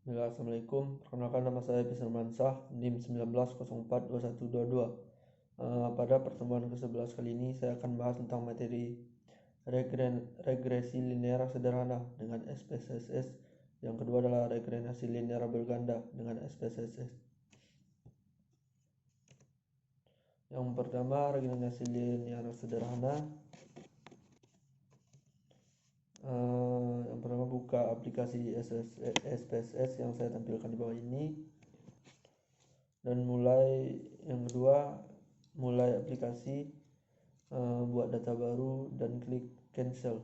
Bismillah, Assalamualaikum. Perkenalkan, nama saya Bismillah Mansah, NIM 19042122. Pada pertemuan ke-11 kali ini saya akan bahas tentang materi regresi linear sederhana dengan SPSS. Yang kedua adalah regresi linear berganda dengan SPSS. Yang pertama, regresi linear sederhana. Yang pertama, buka aplikasi SPSS yang saya tampilkan di bawah ini. Dan yang kedua, mulai aplikasi, buat data baru dan klik cancel.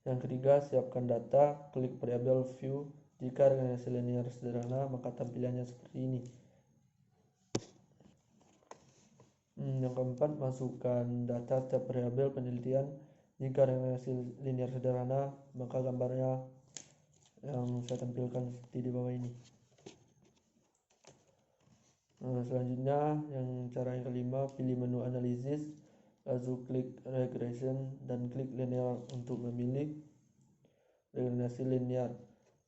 Yang ketiga, siapkan data, klik variabel view. Jika regresi linear sederhana, maka tampilannya seperti ini. Yang keempat, masukkan data setiap variabel penelitian. Jika regresi linear sederhana, maka gambarnya yang saya tampilkan seperti di bawah ini. Selanjutnya, cara yang kelima, pilih menu analisis, lalu klik regression dan klik linear untuk memilih regresi linear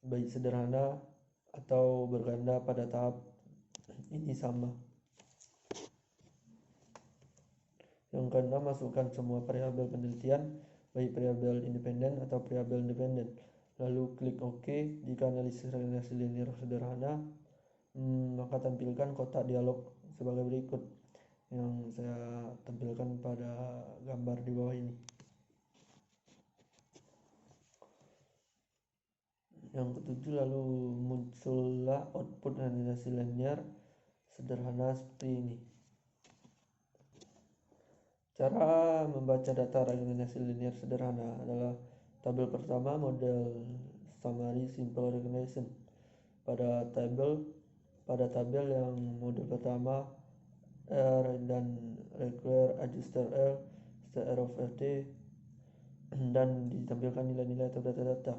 baik sederhana atau berganda pada tahap ini sama. Yang keenam, masukkan semua variabel penelitian, baik variabel independen atau variabel independen, lalu klik OK. Jika analisis regresi linear sederhana, maka tampilkan kotak dialog sebagai berikut yang saya tampilkan pada gambar di bawah ini. Yang ketujuh, lalu muncullah output regresi linear sederhana seperti ini. Cara membaca data regresi linear sederhana adalah tabel pertama, model summary simple regression. Pada tabel yang model pertama, R dan require adjuster L, R of RT, dan ditampilkan nilai-nilai atau data-data.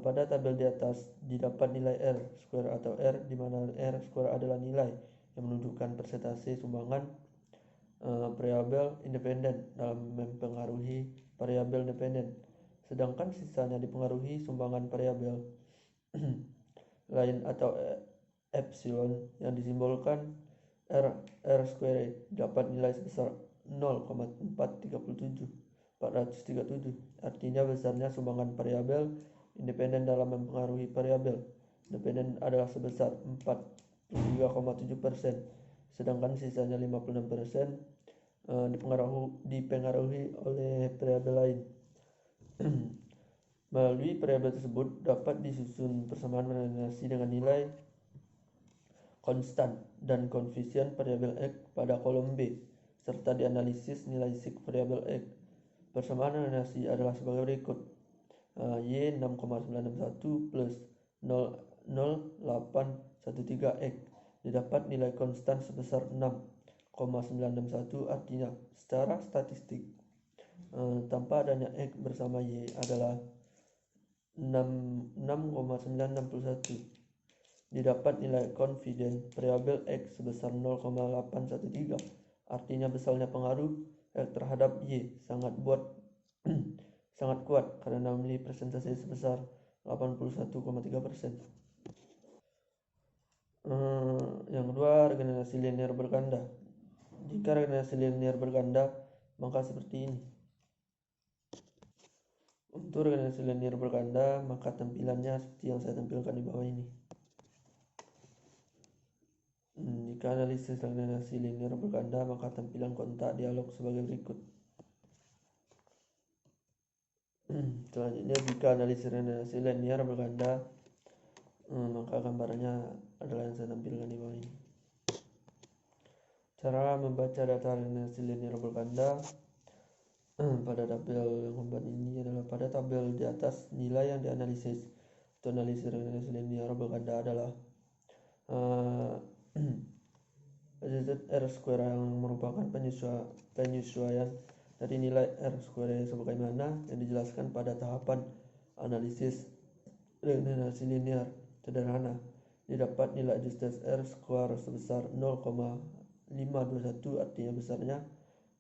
Pada tabel di atas didapat nilai R square atau R, di mana R square adalah nilai yang menunjukkan persentase sumbangan variabel independen dalam mempengaruhi variabel independen, sedangkan sisanya dipengaruhi sumbangan variabel lain atau epsilon yang disimbolkan R square. Dapat nilai sebesar 0,437, artinya besarnya sumbangan variabel independen dalam mempengaruhi variabel independen adalah sebesar 43,7%, sedangkan sisanya 56% dipengaruhi oleh variabel lain. Melalui variabel tersebut dapat disusun persamaan regresi dengan nilai konstan dan koefisien variabel X pada kolom B, serta dianalisis nilai sig variabel X. Persamaan regresi adalah sebagai berikut: Y 6,961 plus 0,0813 X. Didapat nilai konstan sebesar 6,961, artinya secara statistik tanpa adanya X bersama Y adalah 6,961. Didapat nilai confident variabel X sebesar 0,813, artinya besarnya pengaruh X terhadap Y sangat kuat karena memiliki persentase sebesar 81,3%. Yang kedua, regenerasi linear berganda. Jika regenerasi linear berganda, maka seperti ini. Untuk regenerasi linear berganda, maka tampilannya seperti yang saya tampilkan di bawah ini. Jika analisis regenerasi linear berganda, maka tampilan kontak dialog sebagai berikut. Selanjutnya, jika analisis regenerasi linear berganda, maka gambarnya adalah yang saya tampilkan di bawah ini. Cara membaca data regenerasi linear berganda pada tabel yang keempat ini adalah pada tabel di atas nilai yang dianalisis. Untuk analisis regenerasi linear berganda adalah R square yang merupakan penyesuaian dari nilai R square sebagaimana yang dijelaskan pada tahapan analisis regenerasi linear sederhana. Didapat nilai adjusted R square sebesar 0,521, artinya besarnya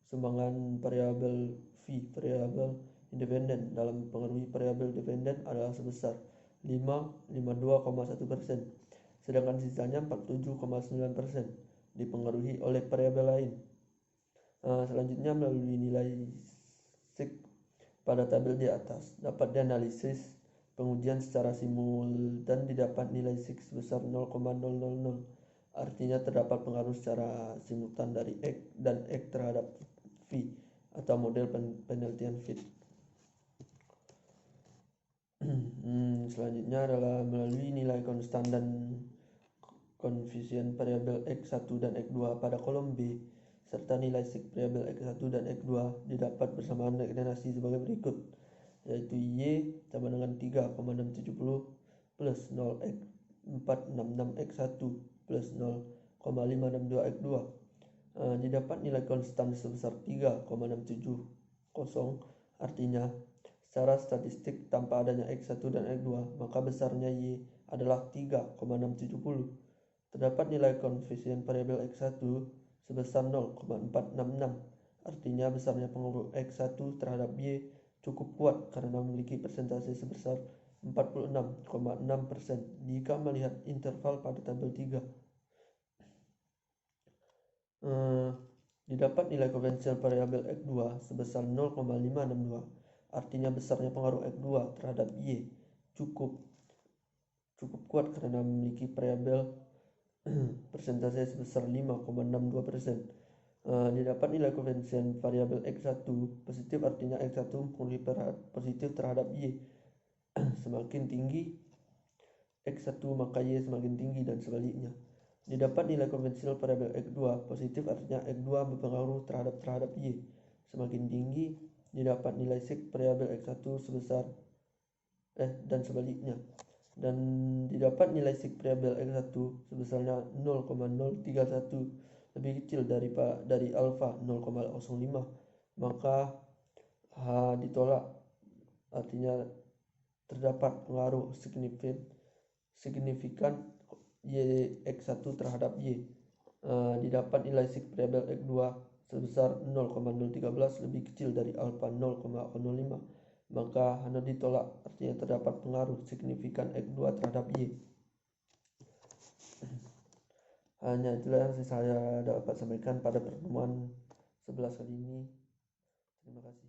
sumbangan variabel V, variabel independen dalam mempengaruhi variabel dependen adalah sebesar 52,1%, sedangkan sisanya 47,9% dipengaruhi oleh variabel lain. Selanjutnya, melalui nilai sig pada tabel di atas dapat dianalisis pengujian secara simultan didapat nilai sig sebesar 0,000, artinya terdapat pengaruh secara simultan dari X dan X terhadap V atau model penelitian fit. Selanjutnya adalah melalui nilai konstan dan koefisien variabel X1 dan X2 pada kolom B serta nilai sig variabel X1 dan X2 didapat bersamaan deklinasi sebagai berikut, yaitu Y sama dengan 3,670 plus 0,466 X1 plus 0,562 X2. Didapat nilai konstan sebesar 3,670, artinya secara statistik tanpa adanya X1 dan X2 maka besarnya Y adalah 3,670. Terdapat nilai koefisien variabel X1 sebesar 0,466, artinya besarnya pengaruh X1 terhadap Y cukup kuat karena memiliki persentase sebesar 46,6% jika melihat interval pada tabel 3. Didapat nilai koefisien variabel X2 sebesar 0,562, artinya besarnya pengaruh X2 terhadap Y cukup kuat karena memiliki variabel persentase sebesar 5,62%. Didapat nilai koefisien variabel X1 positif, artinya X1 mempengaruhi positif terhadap Y. Semakin tinggi X1 maka Y semakin tinggi dan sebaliknya. Didapat nilai koefisien variabel X2 positif, artinya X2 berpengaruh terhadap Y. Semakin tinggi didapat nilai sig variabel X1 sebesar dan sebaliknya. Dan didapat nilai sig variabel X1 sebesarnya 0,031 lebih kecil dari alfa 0,05, maka H ditolak, artinya terdapat pengaruh signifikan Y X1 terhadap Y. Didapat nilai sig variabel X2 sebesar 0,013 lebih kecil dari alfa 0,05, maka H ditolak, artinya terdapat pengaruh signifikan X2 terhadap Y. Hanya itulah yang saya dapat sampaikan pada pertemuan 11 kali ini. Terima kasih.